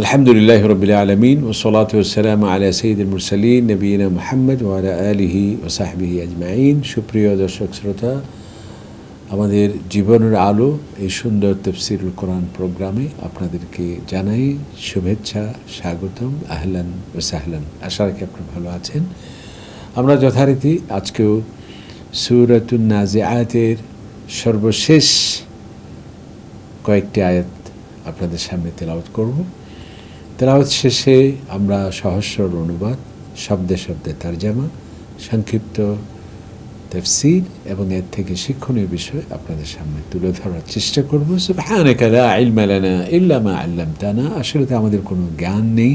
আলহামদুলিল্লাহ রবিল আলমিন ওসলাত ওসালাম আলা সঈদুল মুরসালিন নবীনা মুহাম্মদ ওয়ালা আলিহি ওসাহবিহি আজমাইন। সুপ্রিয় দর্শক শ্রোতা, আমাদের জীবনের আলো এই সুন্দর তাফসীরুল কোরআন প্রোগ্রামে আপনাদেরকে জানাই শুভেচ্ছা, স্বাগতম, আহলান ও সাহলান। আশা রাখি আপনারা ভালো আছেন। আমরা যথারীতি আজকেও সূরাতুন নাজিআতের সর্বশেষ কয়েকটি আয়াত আপনাদের সামনে তেলাওয়াত করব। তেলাওয়াত শেষে আমরা সহজ সরল অনুবাদ, শব্দে শব্দে তরজমা, সংক্ষিপ্ত তাফসীর এবং এর থেকে শিক্ষণীয় বিষয় আপনাদের সামনে তুলে ধরার চেষ্টা করব। সুবহানাকা লা ইলমা লানা ইল্লা মা আল্লামতানা। আসলে তো আমাদের কোনো জ্ঞান নেই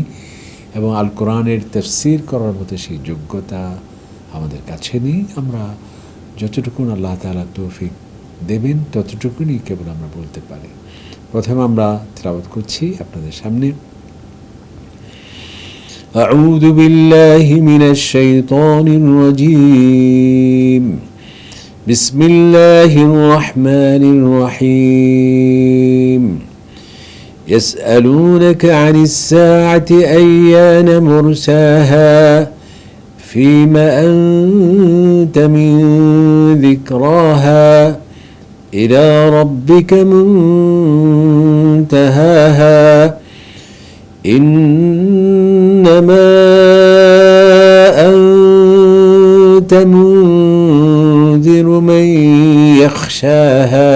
এবং আল কোরআনের তাফসীর করার মতো সেই যোগ্যতা আমাদের কাছে নেই। আমরা যতটুকুন আল্লাহ তাআলা তৌফিক দেবেন ততটুকুনি কেবল আমরা বলতে পারি। প্রথমে আমরা তেলাওয়াত করছি আপনাদের সামনে। أعوذ بالله من الشيطان الرجيم. بسم الله الرحمن الرحيم. يسألونك عن الساعة أيان مرساها فيما أنت من ذكراها إلى ربك منتهاها إنما أنت منذر من يخشاها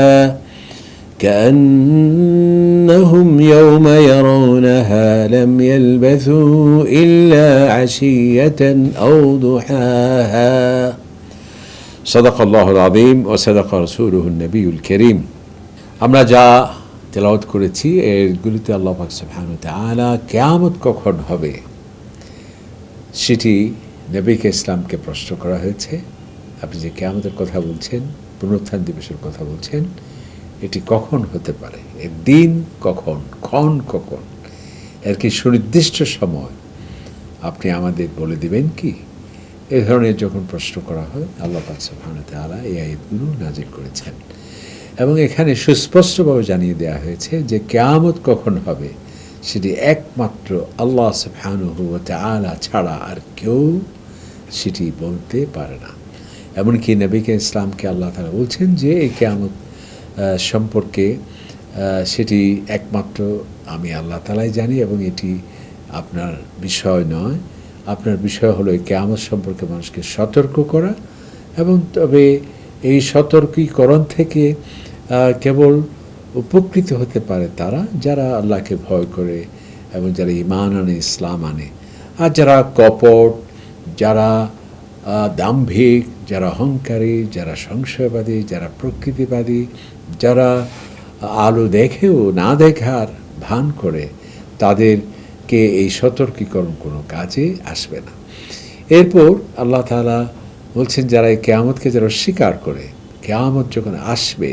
كأنهم يوم يرونها لم يلبثوا إلا عشية أو ضحاها صدق الله العظيم وصدق رسوله النبي الكريم. আমরা যা তেলাওয়াত করেছি এগুলিতে আল্লাহ পাক সুবহানাহু ওয়া তাআলা কিয়ামত কখন হবে সেটি নবীকে ইসলামকে প্রশ্ন করা হয়েছে। আপনি যে কিয়ামতের কথা বলছেন, পুনরুত্থান দিবসের কথা বলছেন, এটি কখন হতে পারে, এর দিন কখন, ক্ষণ কখন, এর কি সুনির্দিষ্ট সময় আপনি আমাদের বলে দিবেন কি? এই ধরনের যখন প্রশ্ন করা হয় আল্লাহ পাক সুবহানাহু ওয়া তাআলা এই আয়াতগুলো নাযিল করেছেন এবং এখানে সুস্পষ্টভাবে জানিয়ে দেওয়া হয়েছে যে কিয়ামত কখন হবে সেটি একমাত্র আল্লাহ সুবহানাহু ওয়া তাআলা ছাড়া আর কেউ সেটি বলতে পারে না। এমনকি নবীকে ইসলামকে আল্লাহ তাআলা বলছেন যে এই কিয়ামত সম্পর্কে সেটি একমাত্র আমি আল্লাহ তাআলাই জানি এবং এটি আপনার বিষয় নয়। আপনার বিষয় হলো এই কিয়ামত সম্পর্কে মানুষকে সতর্ক করা এবং তবে এই সতর্কীকরণ থেকে কেবল উপকৃত হতে পারে তারা যারা আল্লাহকে ভয় করে এবং যারা ঈমান আনে, ইসলাম আনে। আর যারা কপট, যারা দাম্ভিক, যারা অহংকারী, যারা সংশয়বাদী, যারা প্রকৃতিবাদী, যারা আলো দেখেও না দেখার ভান করে, তাদেরকে এই সতর্কীকরণ কোনো কাজে আসবে না। এরপর আল্লাহ তাআলা বলছেন যারা এই কিয়ামতকে যারা অস্বীকার করে, কিয়ামত যখন আসবে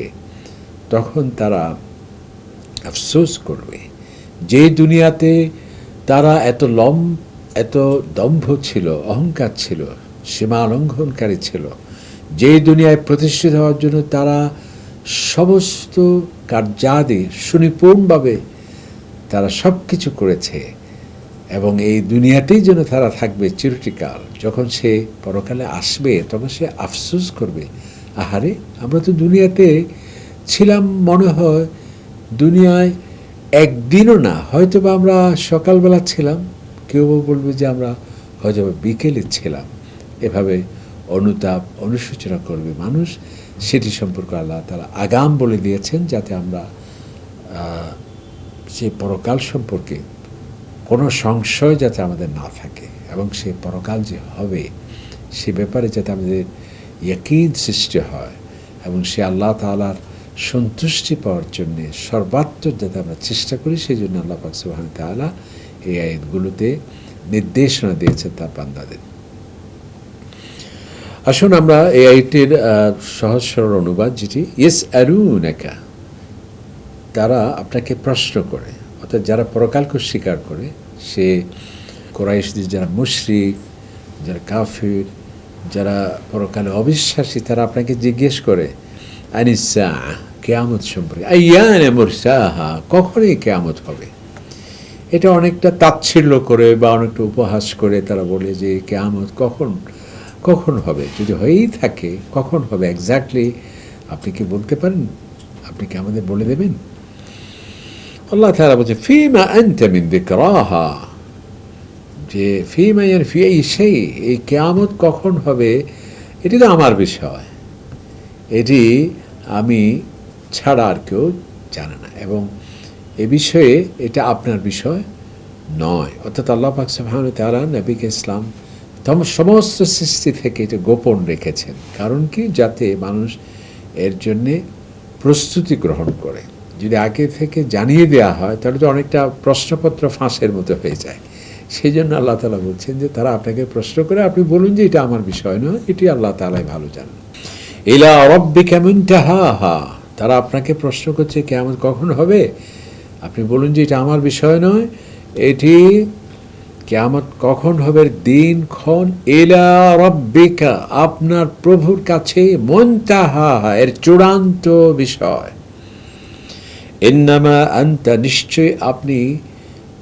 তখন তারা আফসোস করবে যে দুনিয়াতে তারা এত দম্ভ ছিল, অহংকার ছিল, সীমা লঙ্ঘনকারী ছিল, যে দুনিয়ায় প্রতিষ্ঠিত হওয়ার জন্য তারা সমস্ত কার্যাদি সুনিপুণভাবে তারা সব কিছু করেছে এবং এই দুনিয়াতেই যেন তারা থাকবে চিরকাল। যখন সে পরকালে আসবে তখন সে আফসোস করবে, আহারে আমরা তো দুনিয়াতে ছিলাম, মনে হয় দুনিয়ায় একদিনও না, হয়তো বা আমরা সকালবেলা ছিলাম, কেউ বলবে যে আমরা হয়তো বিকেলে ছিলাম। এভাবে অনুতাপ, অনুশোচনা করবে মানুষ। সেটি সম্পর্কে আল্লাহ তাআলা আগাম বলে দিয়েছেন যাতে আমরা সে পরকাল সম্পর্কে কোনো সংশয় যাতে আমাদের না থাকে এবং সে পরকাল যে হবে সে ব্যাপারে যাতে আমাদের ইয়াকিন সৃষ্টি হয় এবং সে আল্লাহ তাআলার সন্তুষ্টি পাওয়ার জন্যে সর্বাত্মক যাতে আমরা চেষ্টা করি, সেই জন্য আল্লাহ পাক সুবহানাহু ওয়া তাআলা এই আয়াতগুলোতে নির্দেশনা দিয়েছেন তার বান্দাদের। আসুন আমরা এই আয়াতের সহজ সরল অনুবাদ, যেটি ইয়াসআলুনাকা, তারা আপনাকে প্রশ্ন করে, অর্থাৎ যারা পরকালকে স্বীকার করে, সে কুরাইশদের যারা মুশরিক, যারা কাফির, যারা পরকালে অবিশ্বাসী, তারা আপনাকে জিজ্ঞেস করে আনিস-সাআহ, কিয়ামত সম্পর্কে, আইয়ানা মুরসাহা, কখন এই কিয়ামত হবে। এটা অনেকটা তাচ্ছিল্য করে বা অনেকটা উপহাস করে তারা বলে যে কিয়ামত কখন কখন হবে, যদি হয়েই থাকে কখন হবে এক্স্যাক্টলি আপনি কি বলতে পারেন, আপনি কি আমাদের বলে দেবেন? আল্লাহ তাআলা বলছে ফিমা আনতা মিন যিকরাহা, যে ফিমা ইয়ানি ফি আই শাই, এই কিয়ামত কখন হবে এটি তো আমার বিষয়, এটি আমি ছাড়া আর কেউ জানে না, এবং এ বিষয়ে এটা আপনার বিষয় নয়। অর্থাৎ আল্লাহ পাক সুবহানাহু ওয়া তাআলা নবীকে ইসলাম সমস্ত সৃষ্টি থেকে এটা গোপন রেখেছেন, কারণ কি, যাতে মানুষ এর জন্যে প্রস্তুতি গ্রহণ করে। যদি আগে থেকে জানিয়ে দেওয়া হয় তাহলে তো অনেকটা প্রশ্নপত্র ফাঁসের মতো হয়ে যায়। সেই জন্য আল্লাহ তাআলা বলছেন যে তারা আপনাকে প্রশ্ন করে, আপনি বলুন যে এটা আমার বিষয় নয়, এটি আল্লাহ তাআলাই ভালো জানেন। ইলা রাব্বিকা মুনতাহাহা, তারা আপনাকে প্রশ্ন করছে কিয়ামত কখন হবে, আপনি বলুন যে এটা আমার বিষয় নয়, এটি কিয়ামত কখন হবে দিনক্ষণ ইলা রাব্বিকা, আপনার প্রভুর কাছে, মুনতাহাহা, এর চূড়ান্ত বিষয়। ইন্নামা আনতা, নিশ্চয় আপনি,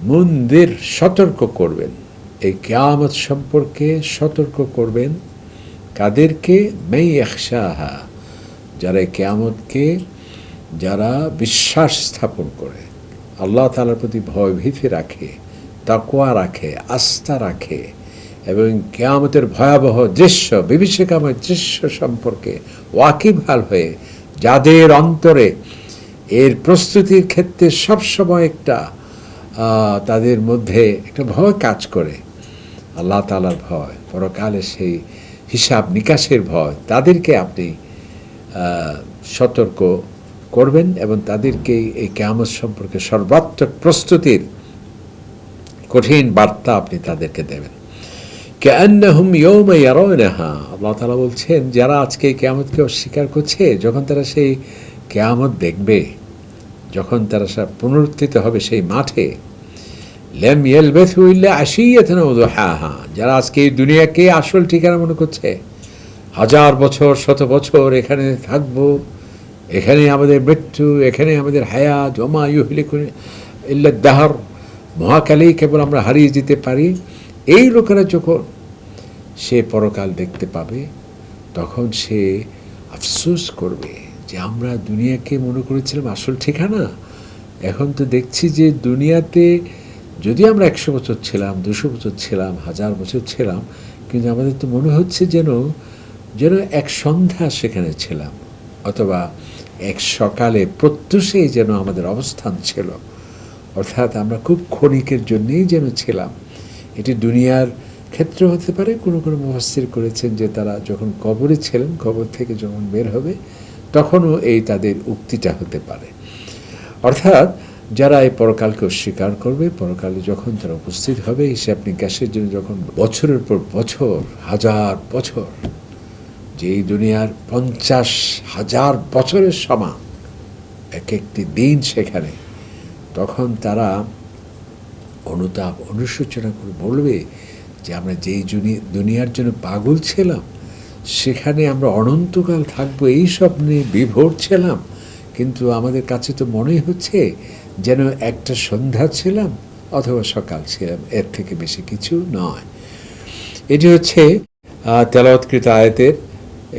মুনদির, সতর্ক করবেন, এই কিয়ামত সম্পর্কে সতর্ক করবেন কাদেরকে, মান ইয়াখশাহা, যারা এই কিয়ামতকে, যারা বিশ্বাস স্থাপন করে, আল্লাহ তাআলার প্রতি ভয় ভীতি রাখে, তাকওয়া রাখে, আস্থা রাখে, এবং কিয়ামতের ভয়াবহ দৃশ্য, বিভীষিকাময় দৃশ্য সম্পর্কে ওয়াকিবহাল হয়ে, যাদের অন্তরে এর প্রস্তুতির ক্ষেত্রে সবসময় একটা তাদের মধ্যে একটা ভয় কাজ করে, আল্লাহ তাআলার ভয়, পরকালে সেই হিসাব নিকাশের ভয়, তাদেরকে আপনি সতর্ক করবেন এবং তাদেরকে এই কিয়ামত সম্পর্কে সর্বাত্মক প্রস্তুতির কঠিন বার্তা আপনি তাদেরকে দেবেন। কাআন্নাহুম ইয়াওমা ইয়ারাউনাহা, আল্লাহ তাআলা বলছেন যারা আজকে কিয়ামতকে অস্বীকার করছে, যখন তারা সেই কিয়ামত দেখবে, যখন তারা পুনরুত্থিত হবে সেই মাঠে, লাম ইয়ালবাথু ইল্লা আশিয়াতান ওয়া দুহাহা, যারা আজকে এই দুনিয়াকে আসল ঠিকানা মনে করছে, হাজার বছর শত বছর এখানে থাকবো, এখানে আমাদের মৃত্যু, এখানে আমাদের হায়াত, ওমা ইউহলিকুনা ইল্লা দাহর, মহাকালেই কেবল আমরা হারিয়ে যেতে পারি, এই লোকেরা যখন সে পরকাল দেখতে পাবে তখন সে আফসোস করবে যে আমরা দুনিয়াকে মনে করেছিলাম আসল ঠিকানা, এখন তো দেখছি যে দুনিয়াতে যদি আমরা 100 বছর ছিলাম, 200 বছর ছিলাম, 1000 বছর ছিলাম, কিন্তু আমাদের তো মনে হচ্ছে যেন এক সন্ধ্যা সেখানে ছিলাম, অথবা এক সকালে প্রত্যুষেই যেন আমাদের অবস্থান ছিল, অর্থাৎ আমরা খুব ক্ষণিকের জন্যেই যেন ছিলাম। এটি দুনিয়ার ক্ষেত্রে হতে পারে, কোনো কোনো মুফাসসির করেছেন যে তারা যখন কবরে ছিলেন, কবর থেকে যখন বের হবে তখনও এই তাদের উক্তিটা হতে পারে। অর্থাৎ যারা এই পরকালকে অস্বীকার করবে, পরকালে যখন তারা উপস্থিত হবে হিসাব নিকাশের জন্য, যখন বছরের পর বছর, হাজার বছর, যে এই দুনিয়ার 50,000 বছরের সমান এক একটি দিন সেখানে, তখন তারা অনুতাপ অনুশোচনা করে বলবে যে আমরা যেই দুনিয়ার জন্য পাগল ছিলাম, সেখানে আমরা অনন্তকাল থাকবো এই স্বপ্নে বিভোর ছিলাম, কিন্তু আমাদের কাছে তো মনেই হচ্ছে যেন একটা সন্ধ্যা ছিলাম অথবা সকাল ছিলাম, এর থেকে বেশি কিছু নয়। এটি হচ্ছে তেলাওয়াতকৃত আয়াতের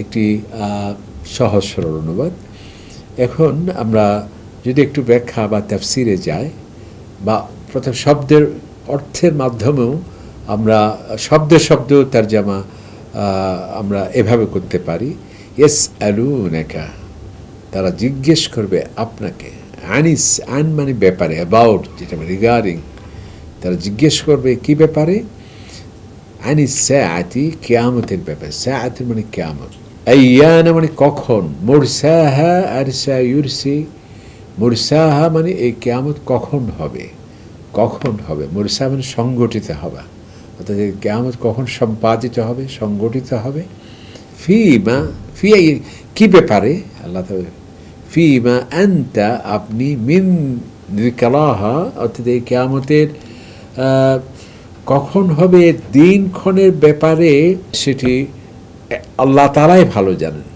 একটি সহজ সরল অনুবাদ। এখন আমরা যদি একটু ব্যাখ্যা বা তাফসিরে যাই, বা প্রথম শব্দের অর্থের মাধ্যমেও আমরা শব্দ তরজমা আমরা এভাবে করতে পারি, ইয়াসআলুনাকা, তারা জিজ্ঞেস করবে আপনাকে, আনিস, আন মানে ব্যাপারে, অ্যাবাউট, যেটা রিগার্ডিং, তারা জিজ্ঞেস করবে কি ব্যাপারে, আনিস সাআতি, কিয়ামতের ব্যাপারে, সাআতের মানে কিয়ামত, আইয়ানা মানে কখন, মুরসাহা আরসা ইউরসি, মুরসাহা মানে এই কিয়ামত কখন হবে, কখন হবে, মুরসা মানে সংগঠিত হওয়া, অর্থাৎ এই কিয়ামত কখন সম্পাদিত হবে, সংগঠিত হবে। ফিমা, ফি কি ব্যাপারে, আল্লাহ তাআলা ফিমা আনতা, আপনি, মিন যিকরাহা, অর্থাৎ এই কিয়ামতের কখন হবে দিনক্ষণের ব্যাপারে, সেটি আল্লাহ তাআলাই ভালো জানেন।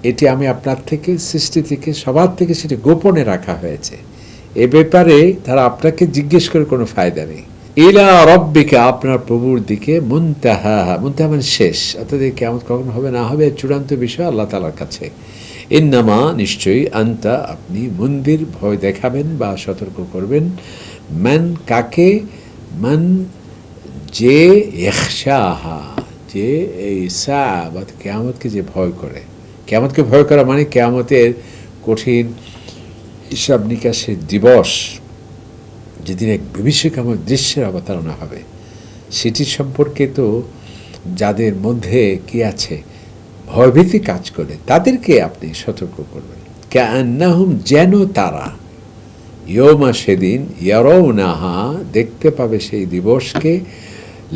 এটি আমি আপনার থেকে, সৃষ্টি থেকে, সবার থেকে সেটি গোপনে রাখা হয়েছে। এ ব্যাপারে তারা আপনাকে জিজ্ঞেস করে কোনো ফায়দা নেই। ইলা রব্বিকা, আপনার প্রভুর দিকে, মুনতাহা, মুনতাহা মানে শেষ, অর্থাৎ কিয়ামত কখন হবে না হবে চূড়ান্ত বিষয় আল্লাহ তাআলার কাছে। ইন্নামা, নিশ্চয়ই, আনতা, আপনি, মুনদির, ভয় দেখাবেন বা সতর্ক করবেন, মান, কাকে, মান, যে, ইখশাহা, যে এই বা কিয়ামতকে যে ভয় করে। কিয়ামতকে ভয় করা মানে কিয়ামতের কঠিন হিসাব নিকাশের দিবস, যেদিন এক বিভীষিকাময় দৃশ্যের অবতারণা হবে, সেটি সম্পর্কে তো যাদের মধ্যে কি আছে, ভয়ভীতি কাজ করে, তাদেরকে আপনি সতর্ক করবেন। কান্নাহুম, যেন তারা, ইয়মা, সেদিন, ইয়ারাউনাহা, দেখতে পাবে সেই দিবসকে,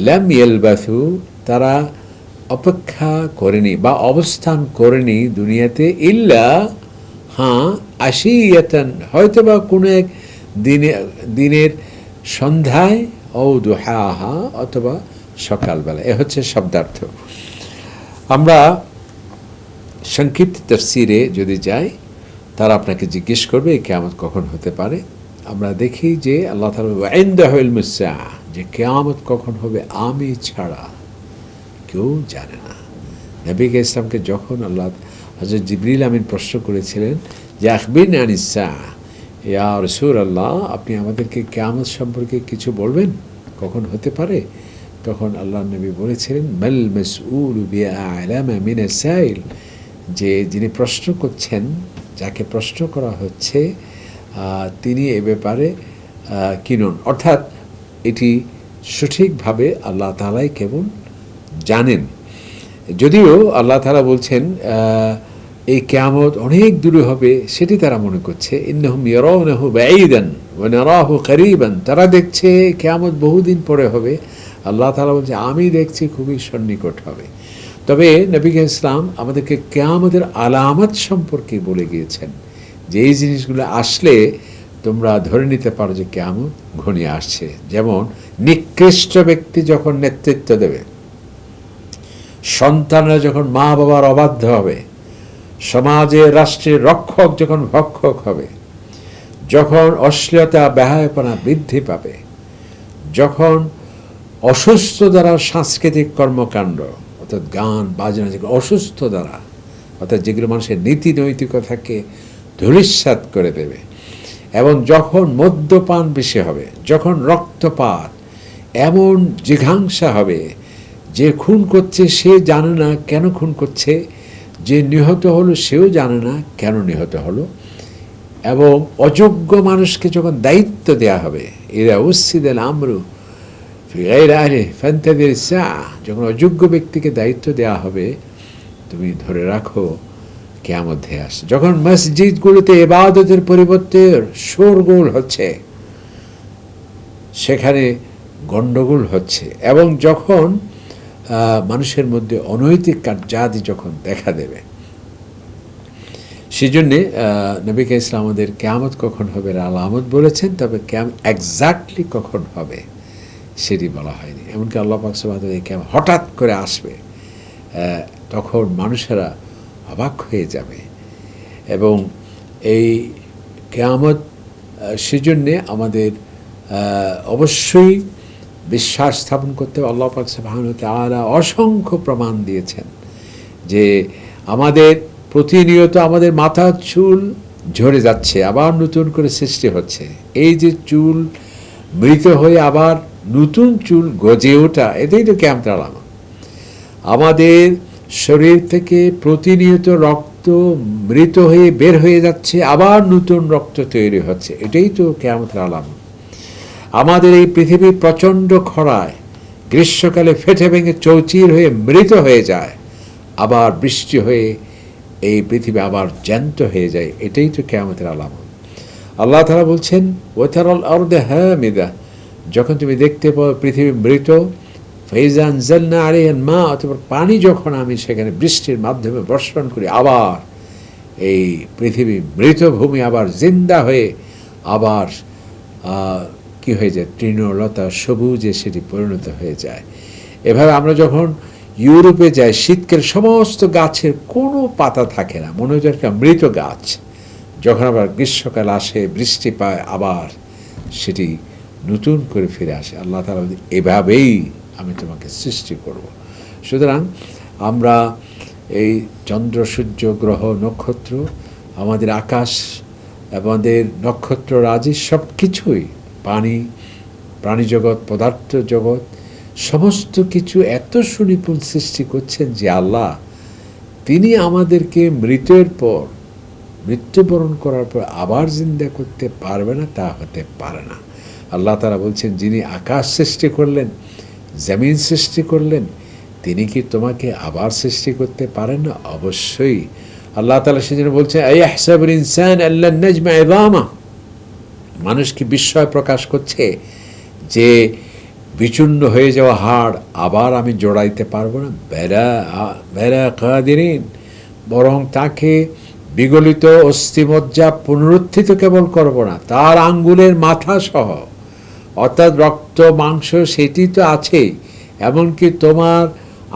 লাম ইয়ালবাসু, তারা অপেক্ষা করেনি বা অবস্থান করেনি দুনিয়াতে, ইল্লা, হ্যাঁ, আশিয়াতান, হয়তো বা কোনো এক দিনের সন্ধ্যায়, ও দুহাহা, অথবা সকালবেলা। এ হচ্ছে শব্দার্থ। আমরা সংক্ষিপ্ত তাফসীরে যদি যাই, তারা আপনাকে জিজ্ঞেস করবে এই কিয়ামত কখন হতে পারে। আমরা দেখি যে আল্লাহ তাআলা ইনদাহু ইলমুস সাআ, যে কিয়ামত কখন হবে আমি ছাড়া কেউ জানে না। নবী ইসলামকে যখন আল্লাহ হযরত জিবরিল আমিন প্রশ্ন করেছিলেন যে আখবিরনি আনিস সাআ, ইয়া রাসূলুল্লাহ, আপনি আমাদেরকে কিয়ামত সম্পর্কে কিছু বলবেন, কখন হতে পারে? তখন আল্লাহর নবী বলেছিলেন, মাল মাসউলু বিআ'লামা মিনাস সাইল, যে যিনি প্রশ্ন করছেন, যাকে প্রশ্ন করা হচ্ছে, তিনি এ ব্যাপারে কি নন, অর্থাৎ এটি সঠিকভাবে আল্লাহ তাআলাই কেবল জানেন। যদিও আল্লাহ তাআলা বলছেন এই কিয়ামত অনেক দূরে হবে, সেটি তারা মনে করছে। ইন্নাহুম ইয়ারাউনাহু বাঈদান ওয়া নারাহু করিবান, তারা দেখছে কিয়ামত বহুদিন পরে হবে, আল্লাহ তাআলা বলছে আমি দেখছি খুবই সন্নিকট হবে। তবে নবী ইসলাম আমাদেরকে কিয়ামতের আলামত সম্পর্কে বলে গিয়েছেন, যে এই জিনিসগুলো আসলে তোমরা ধরে নিতে পারো যে কিয়ামত ঘনিয়ে আসছে। যেমন নিকৃষ্ট ব্যক্তি যখন নেতৃত্ব দেবে, সন্তানরা যখন মা বাবার অবাধ্য হবে, সমাজে রাষ্ট্রের রক্ষক যখন ভক্ষক হবে, যখন অশ্লীলতা বেহায়াপনা বৃদ্ধি পাবে, যখন অসুস্থ দ্বারা সাংস্কৃতিক কর্মকাণ্ড, অর্থাৎ গান বাজনা, যেগুলো অসুস্থ দ্বারা, অর্থাৎ যেগুলো মানুষের নীতি নৈতিকতাকে ধূলিসাৎ করে দেবে, এবং যখন মদ্যপান বেশি হবে, যখন রক্তপাত, এমন জিঘাংসা হবে, যে খুন করছে সে জানে না কেন খুন করছে, যে নিহত হলো সেও জানে না কেন নিহত হলো, এবং অযোগ্য মানুষকে যখন দায়িত্ব দেয়া হবে, এরা উসিদাল আমরু ফি গায়রি আহলি ফান্তাযির সাআ, যখন অযোগ্য ব্যক্তিকে দায়িত্ব দেয়া হবে, তুমি ধরে রাখো কিয়ামত ধেয়ে আসছে। যখন মসজিদগুলোতে ইবাদতের পরিবর্তে শোরগোল হচ্ছে, সেখানে গণ্ডগোল হচ্ছে, এবং যখন মানুষের মধ্যে অনৈতিক কার্যাদি যখন দেখা দেবে, সেই জন্যে নবী ইসলাম আমাদের কিয়ামত কখন হবে আলামত বলেছেন, তবে এক্স্যাক্টলি কখন হবে সেটি বলা হয়নি। এমনকি আল্লাহ পাক সুবহানাহু ওয়া তাআলা কিয়ামত হঠাৎ করে আসবে, তখন মানুষেরা অবাক হয়ে যাবে। এবং এই কিয়ামত, সেজন্যে আমাদের অবশ্যই বিশ্বাস স্থাপন করতে হবে। আল্লাহ পাক সুবহানাহু ওয়া তাআলা অসংখ্য প্রমাণ দিয়েছেন যে আমাদের প্রতিনিয়ত আমাদের মাথার চুল ঝরে যাচ্ছে, আবার নতুন করে সৃষ্টি হচ্ছে। এই যে চুল মৃত হয়ে আবার নতুন চুল গজে ওঠা, এটাই তো কিয়ামতের আলামত। আমাদের শরীর থেকে প্রতিনিয়ত রক্ত মৃত হয়ে বের হয়ে যাচ্ছে, আবার নতুন রক্ত তৈরি হচ্ছে, এটাই তো কিয়ামতের আলামত। আমাদের এই পৃথিবী প্রচণ্ড খরায় গ্রীষ্মকালে ফেটে ভেঙে চৌচির হয়ে মৃত হয়ে যায়, আবার বৃষ্টি হয়ে এই পৃথিবী আবার জ্যান্ত হয়ে যায়, এটাই তো কিয়ামতের আলামত। আল্লাহ তাআলা বলছেন ওয়াতারাল আরদা হামিদা, যখন তুমি দেখতে পাও পৃথিবী মৃত, ফাইজা আনজালনা আলাইহাল মা, অথবা পানি যখন আমি সেখানে বৃষ্টির মাধ্যমে বর্ষণ করি, আবার এই পৃথিবী মৃত ভূমি আবার জিন্দা হয়ে আবার কি হয়ে যায়, তৃণলতা সবুজে সেটি পরিণত হয়ে যায়। এভাবে আমরা যখন ইউরোপে যাই, শীতকালে সমস্ত গাছের কোনো পাতা থাকে না, মনে হচ্ছে একটা মৃত গাছ। যখন আবার গ্রীষ্মকাল আসে, বৃষ্টি পায়, আবার সেটি নতুন করে ফিরে আসে। আল্লাহ তাআলা এভাবেই আমি তোমাকে সৃষ্টি করব। সুতরাং আমরা এই চন্দ্র, সূর্য, গ্রহ, নক্ষত্র, আমাদের আকাশ, আমাদের নক্ষত্র রাজি, সব কিছুই, পানি, প্রাণীজগৎ, পদার্থ জগৎ, সমস্ত কিছু এত সুনিপুণ সৃষ্টি করছেন যে আল্লাহ, তিনি আমাদেরকে মৃত্যুবরণ করার পর আবার জিন্দা করতে পারবে না, তা হতে পারে না। আল্লাহ তাআলা বলছেন, যিনি আকাশ সৃষ্টি করলেন, জমিন সৃষ্টি করলেন, তিনি কি তোমাকে আবার সৃষ্টি করতে পারেন না? অবশ্যই। আল্লাহ তাআলা সেজন্য বলছেন, আইয়াহসাবুল ইনসান আল্লান নাজমা ইযামা, মানুষ কি বিস্ময় প্রকাশ করছে যে বিচূর্ণ হয়ে যাওয়া হাড় আবার আমি জোড়াইতে পারবো না? বেলা কাদিরিন, বরং তাকে বিগলিত অস্থিমজ্জা পুনরুত্থিত কেবল করব না, তার আঙ্গুলের মাথা সহ, অর্থাৎ রক্ত মাংস সেটি তো আছেই, এমনকি তোমার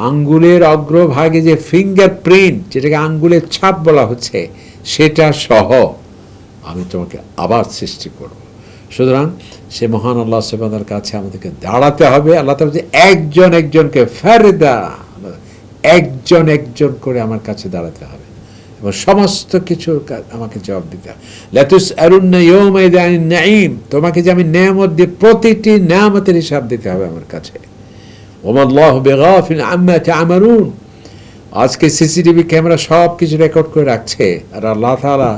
আঙ্গুলের অগ্রভাগে যে ফিঙ্গার প্রিন্ট, যেটাকে আঙ্গুলের ছাপ বলা হচ্ছে, সেটা সহ আমি তোমাকে আবার সৃষ্টি করব। সুতরাং সে মহান আল্লাহ সুবহানাহু ওয়া তাআলার কাছে আমাদেরকে দাঁড়াতে হবে। আল্লাহ তাআলা বলছে, একজন একজনকে ফারদা, একজন একজন করে আমার কাছে দাঁড়াতে হবে এবং সমস্ত কিছুর আমাকে জবাব দিতে হবে। লাতুসআলুন্না ইয়াওমাইযিন আনিন নাঈম, তোমাকে যে আমি নেয়ামত দিই, প্রতিটি নেয়ামতের হিসাব দিতে হবে আমার কাছে। ওয়ামাল্লাহু বিগাফিল আম্মা তা'মালুন, আজকে সিসিটিভি ক্যামেরা সব কিছু রেকর্ড করে রাখছে, আর আল্লাহ তাআলা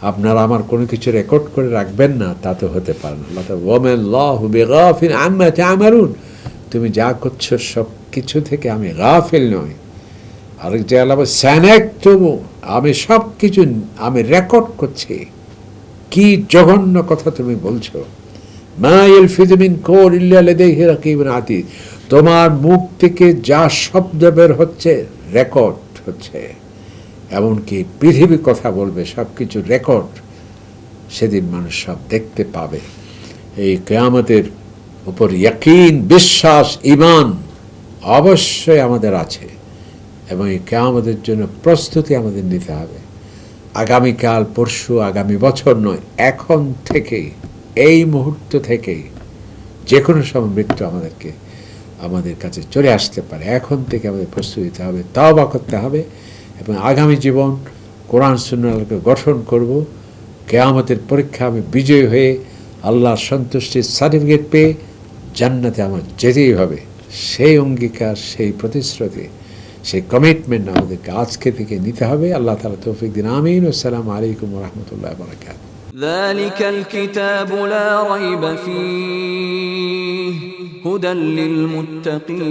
আপনার আমার কোনো কিছু রেকর্ড করে রাখবেন না, তা তো হতে পারে না। আল্লাহ তাআলা ওয়ামাল্লাহু বিগাফিল আম্মা তা'মালুন, তুমি যা করছো সব কিছু থেকে আমি গাফিল নই। আরেক যে আল্লাহ সানাকতুবু, আমি সব কিছু আমি রেকর্ড করছি। কি জঘন্য কথা তুমি বলছো। মা ইয়ালফিযু মিন কাওলিন ইল্লা লাদাইহি রাকীবুন আতীদ, তোমার মুখ থেকে যা শব্দ বের হচ্ছে রেকর্ড হচ্ছে, এমনকি পৃথিবী কথা বলবে, সব কিছু রেকর্ড সেদিন মানুষ সব দেখতে পাবে। এই কিয়ামতের উপর ইয়াকিন, বিশ্বাস, ঈমান অবশ্যই আমাদের আছে এবং এই কিয়ামতের জন্য প্রস্তুতি আমাদের নিতে হবে। আগামীকাল, পরশু, আগামী বছর নয়, এখন থেকেই, এই মুহূর্ত থেকেই যে কোনো সময় মৃত্যু আমাদের কাছে চলে আসতে পারে। এখন থেকে আমাদের প্রস্তুতি নিতে হবে, তাওবা করতে হবে এবং আগামী জীবন কোরআন সুন্নাহকে গঠন করব। কিয়ামতের পরীক্ষা আমি বিজয়ী হয়ে আল্লাহর সন্তুষ্টির সার্টিফিকেট পেয়ে জান্নাতে আমার যেতেই হবে। সেই অঙ্গীকার, সেই প্রতিশ্রুতি, সেই কমিটমেন্ট আমাদেরকে আজকে থেকে নিতে হবে। আল্লাহ তাআলা তৌফিক দিন। আমিন। আসসালামু আলাইকুম ওয়া রাহমাতুল্লাহি ওয়া বারাকাতুহু। ذلك الكتاب لا ريب فيه هدى للمتقين